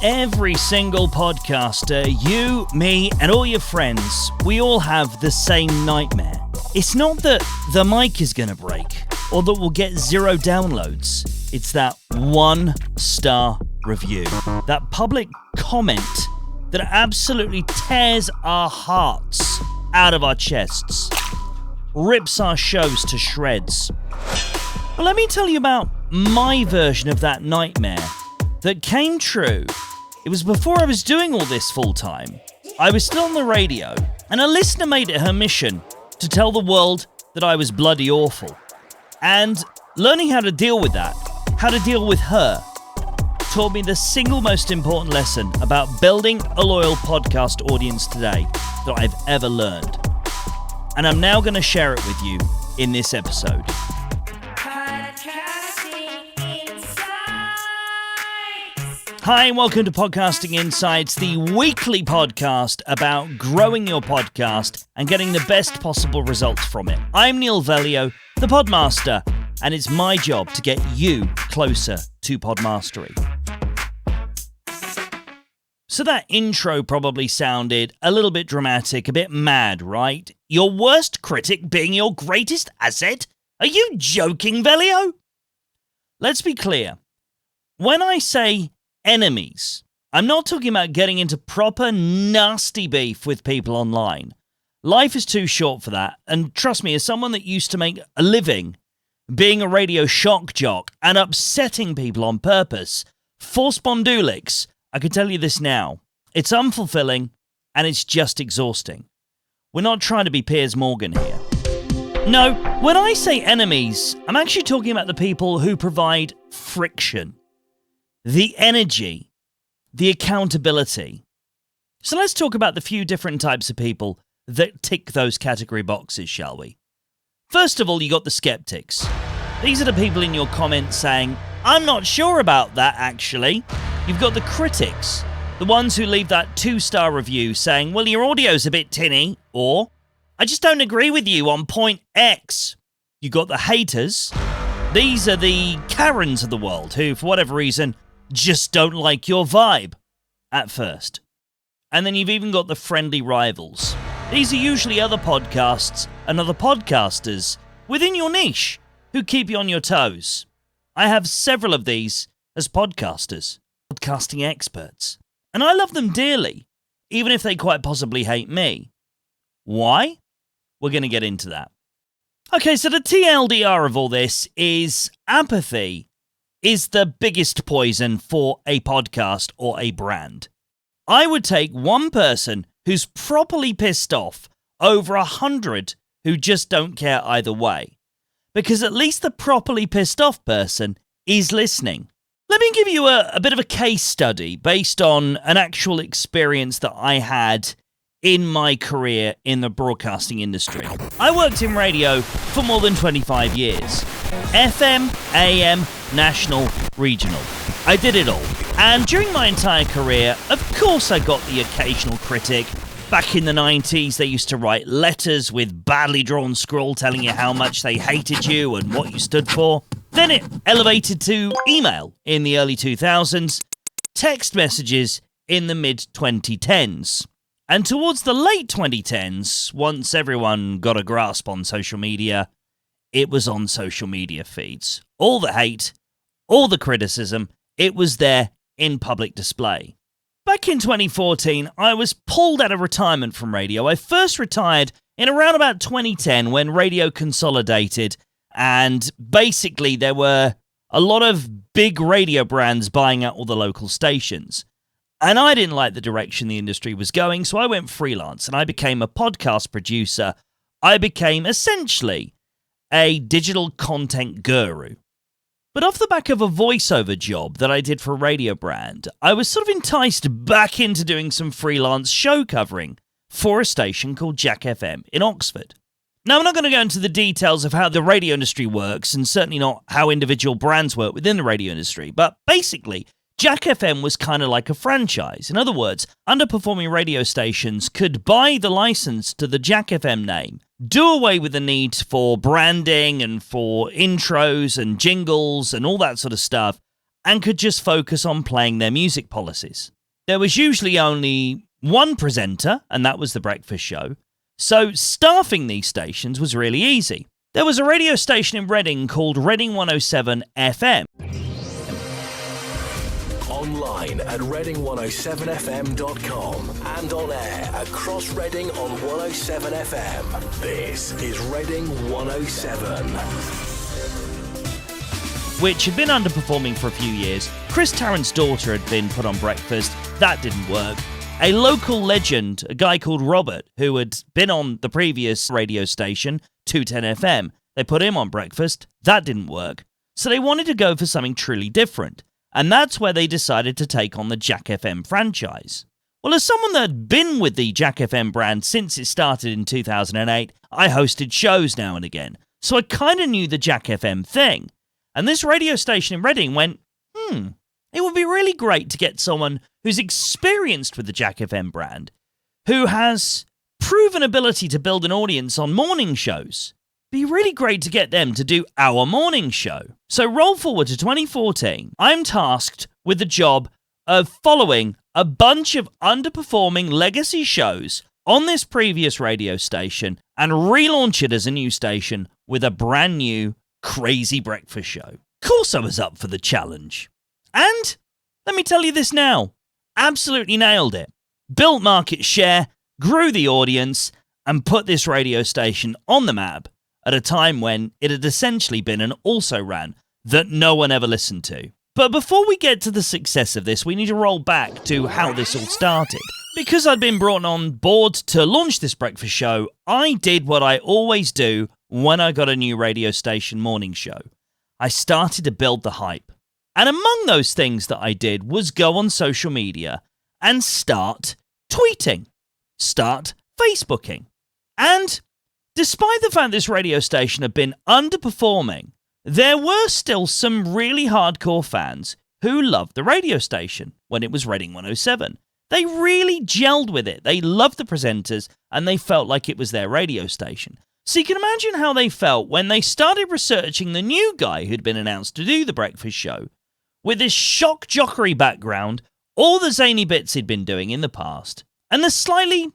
Every single podcaster, you, me, and all your friends, we all have the same nightmare. It's not that the mic is going to break or that we'll get 0 downloads. It's that 1-star review, that public comment that absolutely tears our hearts out of our chests, rips our shows to shreds. Well, let me tell you about my version of that nightmare that came true. It was before I was doing all this full time. I was still on the radio, and a listener made it her mission to tell the world that I was bloody awful. And learning how to deal with that, how to deal with her, taught me the single most important lesson about building a loyal podcast audience today that I've ever learned. And I'm now going to share it with you in this episode. Hi, and welcome to Podcasting Insights, the weekly podcast about growing your podcast and getting the best possible results from it. I'm Neil Velio, the Podmaster, and it's my job to get you closer to Podmastery. So that intro probably sounded a little bit dramatic, a bit mad, right? Your worst critic being your greatest asset? Are you joking, Velio? Let's be clear. When I say enemies, I'm not talking about getting into proper nasty beef with people online. Life is too short for that, and trust me, as someone that used to make a living being a radio shock jock and upsetting people on purpose for Spondulics, I can tell you this now. It's unfulfilling, and it's just exhausting. We're not trying to be Piers Morgan here. No, when I say enemies, I'm actually talking about the people who provide friction, the energy, the accountability. So let's talk about the few different types of people that tick those category boxes, shall we? First of all, you got the skeptics. These are the people in your comments saying, I'm not sure about that, actually. You've got the critics, the ones who leave that 2-star review saying, well, your audio's a bit tinny, or I just don't agree with you on point X. You got the haters. These are the Karens of the world who, for whatever reason, just don't like your vibe at first. And then you've even got the friendly rivals. These are usually other podcasts and other podcasters within your niche who keep you on your toes. I have several of these as podcasters, podcasting experts, and I love them dearly, even if they quite possibly hate me. Why? We're going to get into that. Okay, so the TLDR of all this is apathy is the biggest poison for a podcast or a brand. I would take one person who's properly pissed off over 100 who just don't care either way, because at least the properly pissed off person is listening. Let me give you a bit of a case study based on an actual experience that I had in my career in the broadcasting industry. I worked in radio for more than 25 years. FM, AM, national, regional. I did it all. And during my entire career, of course I got the occasional critic. Back in the 90s, they used to write letters with badly drawn scrawl telling you how much they hated you and what you stood for. Then it elevated to email in the early 2000s, text messages in the mid-2010s. And towards the late 2010s, once everyone got a grasp on social media, it was on social media feeds. All the hate, all the criticism, it was there in public display. Back in 2014, I was pulled out of retirement from radio. I first retired in around about 2010 when radio consolidated, and basically there were a lot of big radio brands buying out all the local stations. And I didn't like the direction the industry was going, so I went freelance and I became a podcast producer. I became essentially a digital content guru. But off the back of a voiceover job that I did for a radio brand, I was sort of enticed back into doing some freelance show covering for a station called Jack FM in Oxford. Now, I'm not going to go into the details of how the radio industry works, and certainly not how individual brands work within the radio industry, but basically, Jack FM was kind of like a franchise. In other words, underperforming radio stations could buy the license to the Jack FM name, do away with the need for branding and for intros and jingles and all that sort of stuff, and could just focus on playing their music policies. There was usually only one presenter, and that was the breakfast show. So staffing these stations was really easy. There was a radio station in Reading called Reading 107 FM. Online at reading107fm.com and on air across Reading on 107 FM. This is Reading 107. Which had been underperforming for a few years. Chris Tarrant's daughter had been put on breakfast. That didn't work. A local legend, a guy called Robert, who had been on the previous radio station, 210 FM, they put him on breakfast. That didn't work. So they wanted to go for something truly different. And that's where they decided to take on the Jack FM franchise. Well, as someone that had been with the Jack FM brand since it started in 2008, I hosted shows now and again. So I kind of knew the Jack FM thing. And this radio station in Reading went, it would be really great to get someone who's experienced with the Jack FM brand, who has proven ability to build an audience on morning shows. Be really great to get them to do our morning show. So roll forward to 2014. I'm tasked with the job of following a bunch of underperforming legacy shows on this previous radio station and relaunch it as a new station with a brand new crazy breakfast show. Of course I was up for the challenge. And let me tell you this now. Absolutely nailed it. Built market share, grew the audience, and put this radio station on the map at a time when it had essentially been an also-ran that no one ever listened to. But before we get to the success of this, we need to roll back to how this all started. Because I'd been brought on board to launch this breakfast show, I did what I always do when I got a new radio station morning show. I started to build the hype. And among those things that I did was go on social media and start tweeting, start Facebooking. And despite the fact this radio station had been underperforming, there were still some really hardcore fans who loved the radio station when it was Reading 107. They really gelled with it. They loved the presenters and they felt like it was their radio station. So you can imagine how they felt when they started researching the new guy who'd been announced to do the breakfast show with this shock jockery background, all the zany bits he'd been doing in the past, and the slightly,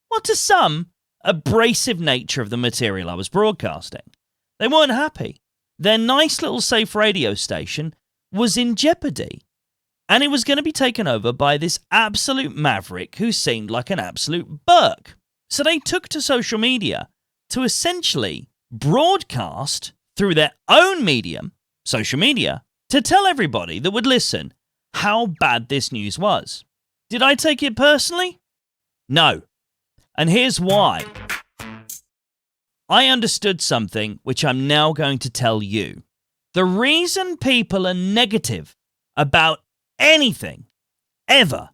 well, to some, abrasive nature of the material I was broadcasting. They weren't happy. Their nice little safe radio station was in jeopardy, and it was going to be taken over by this absolute maverick who seemed like an absolute Burke. So they took to social media to essentially broadcast through their own medium, social media, to tell everybody that would listen how bad this news was. Did I take it personally? No. And here's why. I understood something which I'm now going to tell you. The reason people are negative about anything, ever,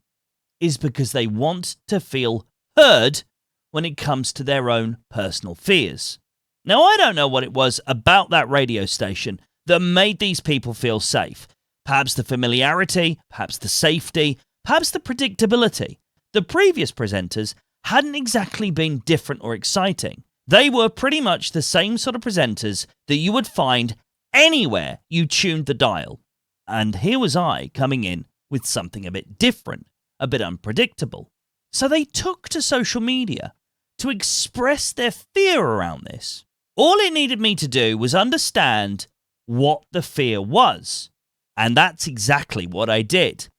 is because they want to feel heard when it comes to their own personal fears. Now, I don't know what it was about that radio station that made these people feel safe. Perhaps the familiarity, perhaps the safety, perhaps the predictability. The previous presenters hadn't exactly been different or exciting. They were pretty much the same sort of presenters that you would find anywhere you tuned the dial. And here was I coming in with something a bit different, a bit unpredictable. So they took to social media to express their fear around this. All it needed me to do was understand what the fear was. And that's exactly what I did.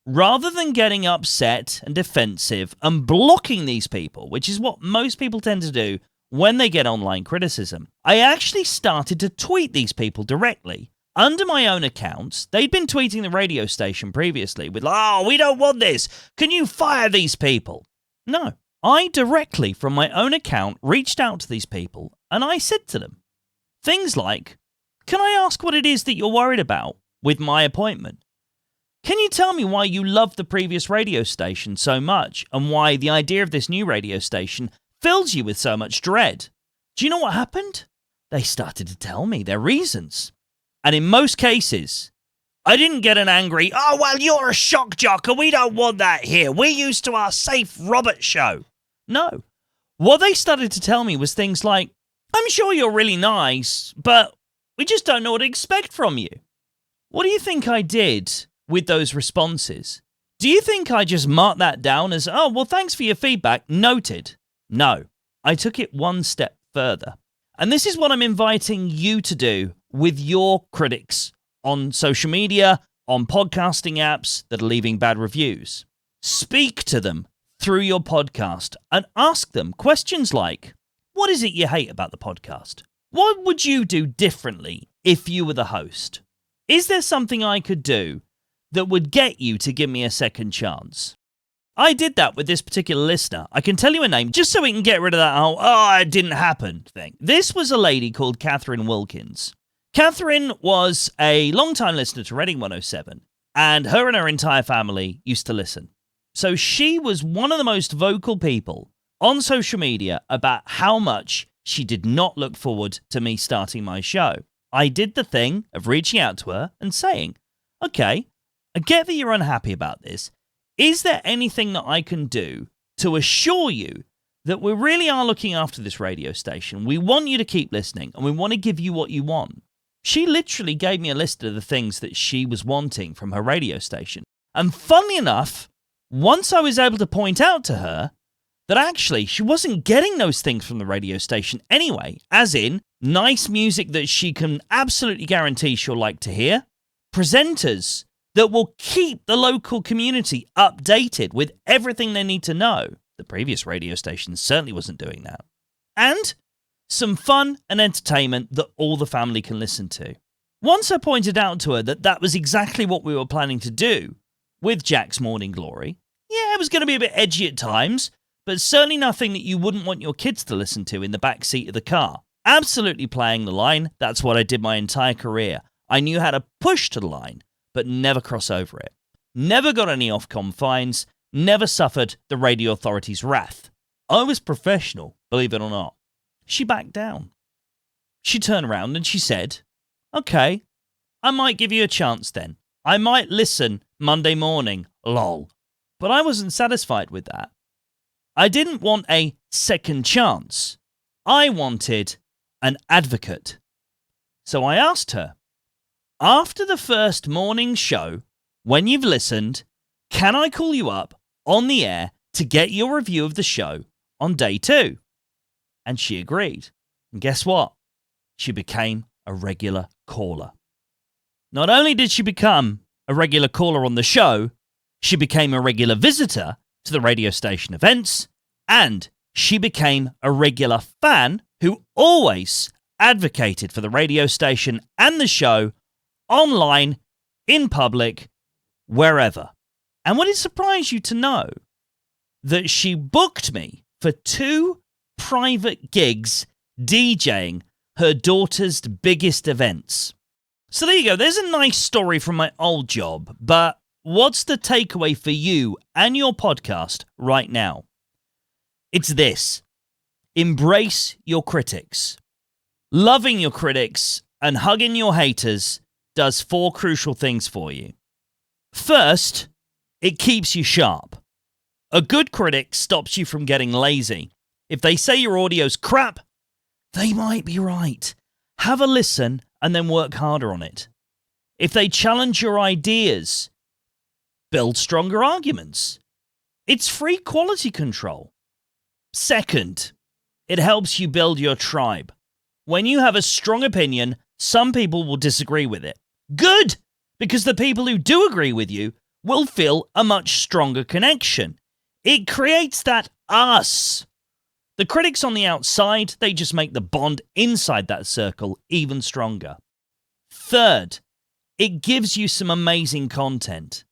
Rather than getting upset and defensive and blocking these people, which is what most people tend to do when they get online criticism, I actually started to tweet these people directly. Under my own accounts, they'd been tweeting the radio station previously with, "Oh, we don't want this. Can you fire these people?" No, I directly from my own account reached out to these people and I said to them things like, "Can I ask what it is that you're worried about with my appointment? Can you tell me why you loved the previous radio station so much and why the idea of this new radio station fills you with so much dread?" Do you know what happened? They started to tell me their reasons. And in most cases, I didn't get an angry, "Oh, well, you're a shock jock and we don't want that here. We're used to our safe Robert show." No. What they started to tell me was things like, "I'm sure you're really nice, but we just don't know what to expect from you." What do you think I did with those responses? Do you think I just marked that down as, oh, well, thanks for your feedback, noted? No, I took it one step further. And this is what I'm inviting you to do with your critics on social media, on podcasting apps that are leaving bad reviews. Speak to them through your podcast and ask them questions like, what is it you hate about the podcast? What would you do differently if you were the host? Is there something I could do that would get you to give me a second chance? I did that with this particular listener. I can tell you a name just so we can get rid of that whole, oh, it didn't happen thing. This was a lady called Catherine Wilkins. Catherine was a long-time listener to Reading 107, and her entire family used to listen. So she was one of the most vocal people on social media about how much she did not look forward to me starting my show. I did the thing of reaching out to her and saying, okay, I get that you're unhappy about this. Is there anything that I can do to assure you that we really are looking after this radio station? We want you to keep listening, and we want to give you what you want. She literally gave me a list of the things that she was wanting from her radio station. And funnily enough, once I was able to point out to her that actually she wasn't getting those things from the radio station anyway, as in nice music that she can absolutely guarantee she'll like to hear, presenters that will keep the local community updated with everything they need to know. The previous radio station certainly wasn't doing that. And some fun and entertainment that all the family can listen to. Once I pointed out to her that that was exactly what we were planning to do with Jack's Morning Glory, yeah, it was going to be a bit edgy at times, but certainly nothing that you wouldn't want your kids to listen to in the back seat of the car. Absolutely playing the line. That's what I did my entire career. I knew how to push to the line, but never cross over it. Never got any Ofcom fines, never suffered the radio authority's wrath. I was professional, believe it or not. She backed down. She turned around and she said, okay, I might give you a chance then. I might listen Monday morning, lol. But I wasn't satisfied with that. I didn't want a second chance. I wanted an advocate. So I asked her, after the first morning show, when you've listened, can I call you up on the air to get your review of the show on day 2? And she agreed. And guess what? She became a regular caller. Not only did she become a regular caller on the show, she became a regular visitor to the radio station events, and she became a regular fan who always advocated for the radio station and the show online, in public, wherever. And would it surprise you to know that she booked me for 2 private gigs DJing her daughter's biggest events? So there you go. There's a nice story from my old job, but what's the takeaway for you and your podcast right now? It's this. Embrace your critics. Loving your critics and hugging your haters does 4 crucial things for you. First, it keeps you sharp. A good critic stops you from getting lazy. If they say your audio's crap, they might be right. Have a listen and then work harder on it. If they challenge your ideas, build stronger arguments. It's free quality control. Second, it helps you build your tribe. When you have a strong opinion, some people will disagree with it. Good, because the people who do agree with you will feel a much stronger connection. It creates that us. The critics on the outside, they just make the bond inside that circle even stronger. Third, it gives you some amazing content.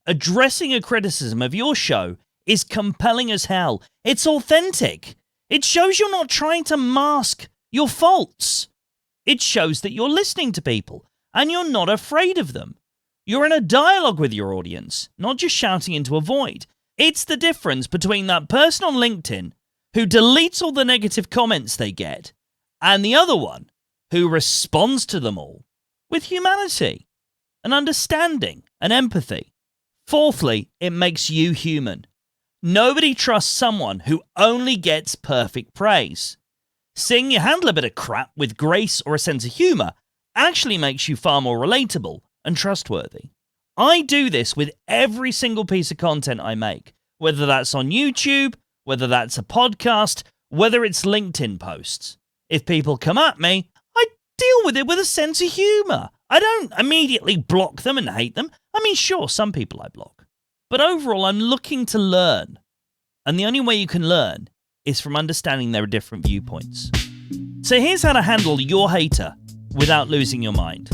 Addressing a criticism of your show is compelling as hell. It's authentic. It shows you're not trying to mask your faults. It shows that you're listening to people and you're not afraid of them. You're in a dialogue with your audience, not just shouting into a void. It's the difference between that person on LinkedIn who deletes all the negative comments they get and the other one who responds to them all with humanity and understanding and empathy. Fourthly, it makes you human. Nobody trusts someone who only gets perfect praise. Seeing you handle a bit of crap with grace or a sense of humour actually makes you far more relatable and trustworthy. I do this with every single piece of content I make, whether that's on YouTube, whether that's a podcast, whether it's LinkedIn posts. If people come at me, I deal with it with a sense of humour. I don't immediately block them and hate them. I mean, sure, some people I block. But overall, I'm looking to learn. And the only way you can learn is from understanding their different viewpoints. So here's how to handle your hater without losing your mind.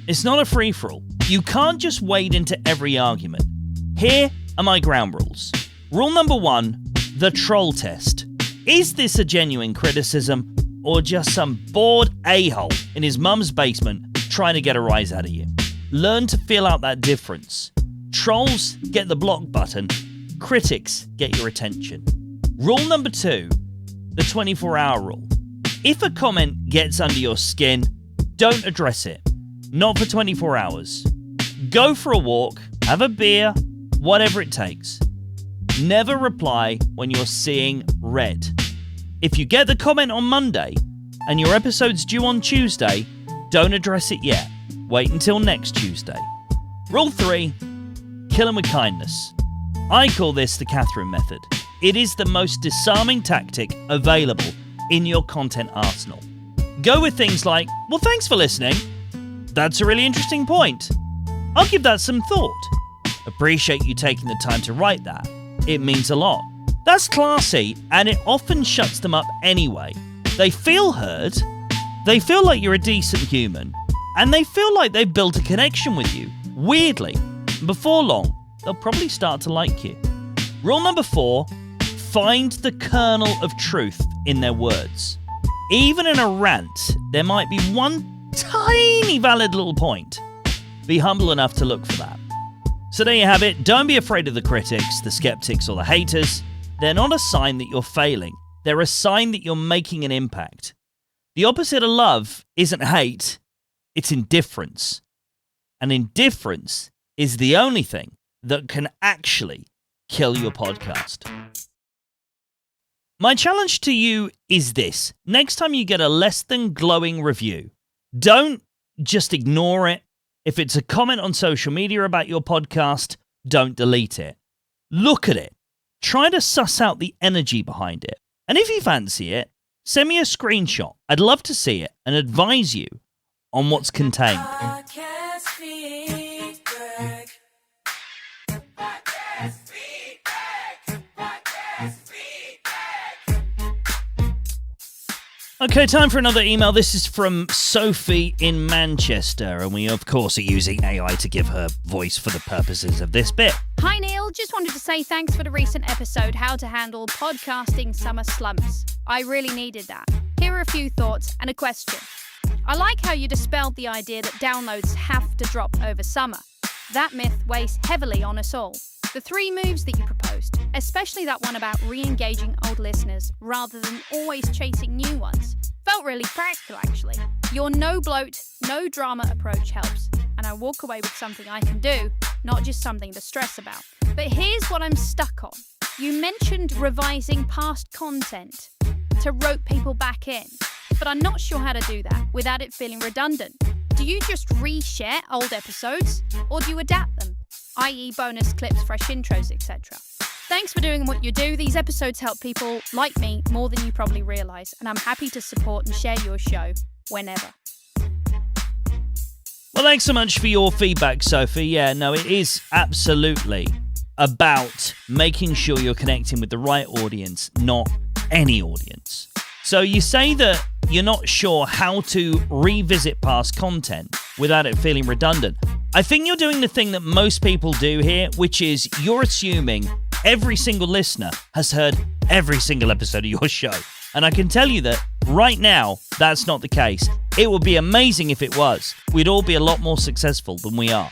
It's not a free-for-all. You can't just wade into every argument. Here are my ground rules. Rule number 1, the troll test. Is this a genuine criticism or just some bored a-hole in his mum's basement trying to get a rise out of you? Learn to feel out that difference. Trolls get the block button. Critics get your attention. Rule number 2, the 24-hour rule. If a comment gets under your skin, don't address it. Not for 24 hours. Go for a walk, have a beer, whatever it takes. Never reply when you're seeing red. If you get the comment on Monday and your episode's due on Tuesday, don't address it yet. Wait until next Tuesday. Rule 3, kill him with kindness. I call this the Catherine method. It is the most disarming tactic available in your content arsenal. Go with things like, well, thanks for listening. That's a really interesting point. I'll give that some thought. Appreciate you taking the time to write that. It means a lot. That's classy, and it often shuts them up anyway. They feel heard, they feel like you're a decent human, and they feel like they've built a connection with you. Weirdly, before long, they'll probably start to like you. Rule number 4, find the kernel of truth in their words. Even in a rant, there might be one tiny valid little point. Be humble enough to look for that. So there you have it. Don't be afraid of the critics, the skeptics, or the haters. They're not a sign that you're failing. They're a sign that you're making an impact. The opposite of love isn't hate, it's indifference. And indifference is the only thing that can actually kill your podcast. My challenge to you is this. Next time you get a less than glowing review, don't just ignore it. If it's a comment on social media about your podcast, don't delete it. Look at it. Try to suss out the energy behind it. And if you fancy it, send me a screenshot. I'd love to see it and advise you on what's contained. Podcast feedback. Podcast feedback. Podcast feedback. Okay, time for another email. This is from Sophie in Manchester, and we, of course, are using AI to give her voice for the purposes of this bit. Hi Neil, just wanted to say thanks for the recent episode, How to Handle Podcasting Summer Slumps. I really needed that. Here are a few thoughts and a question. I like how you dispelled the idea that downloads have to drop over summer. That myth weighs heavily on us all. The 3 moves that you proposed, especially that one about re-engaging old listeners rather than always chasing new ones, felt really practical actually. Your no bloat, no drama approach helps, and I walk away with something I can do, not just something to stress about. But here's what I'm stuck on. You mentioned revising past content to rope people back in, but I'm not sure how to do that without it feeling redundant. Do you just reshare old episodes, or do you adapt them, i.e. bonus clips, fresh intros, etc.? Thanks for doing what you do. These episodes help people like me more than you probably realise, and I'm happy to support and share your show whenever. Well, thanks so much for your feedback, Sophie. Yeah, no, it is absolutely about making sure you're connecting with the right audience, not any audience. So you say that you're not sure how to revisit past content without it feeling redundant. I think you're doing the thing that most people do here, which is you're assuming every single listener has heard every single episode of your show. And I can tell you that right now, that's not the case. It would be amazing if it was. We'd all be a lot more successful than we are.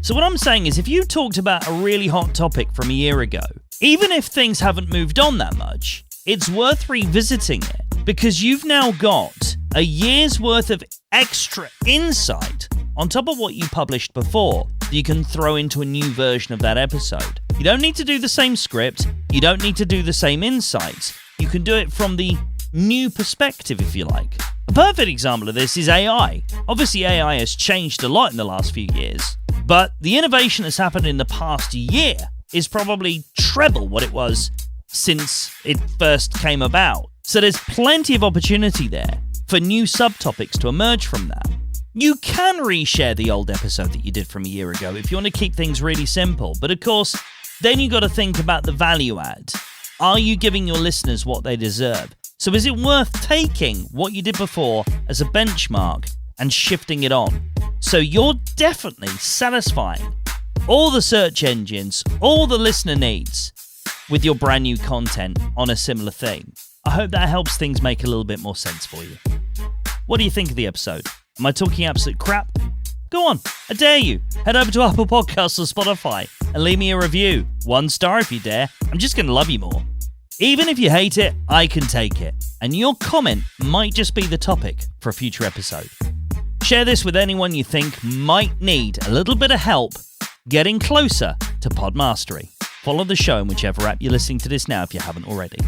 So what I'm saying is if you talked about a really hot topic from a year ago, even if things haven't moved on that much, it's worth revisiting it because you've now got a year's worth of extra insight on top of what you published before that you can throw into a new version of that episode. You don't need to do the same script. You don't need to do the same insights. You can do it from the new perspective, if you like. A perfect example of this is AI. Obviously, AI has changed a lot in the last few years, But the innovation that's happened in the past year is probably treble what it was since it first came about. So there's plenty of opportunity there for new subtopics to emerge from that. You can reshare the old episode that you did from a year ago if you want to keep things really simple. But of course, then you got to think about the value add. Are you giving your listeners what they deserve? So is it worth taking what you did before as a benchmark and shifting it on? So you're definitely satisfying all the search engines, all the listener needs with your brand new content on a similar theme. I hope that helps things make a little bit more sense for you. What do you think of the episode? Am I talking absolute crap? Go on, I dare you. Head over to Apple Podcasts or Spotify and leave me a review. 1 star if you dare. I'm just going to love you more. Even if you hate it, I can take it. And your comment might just be the topic for a future episode. Share this with anyone you think might need a little bit of help getting closer to Podmastery. Follow the show in whichever app you're listening to this now if you haven't already.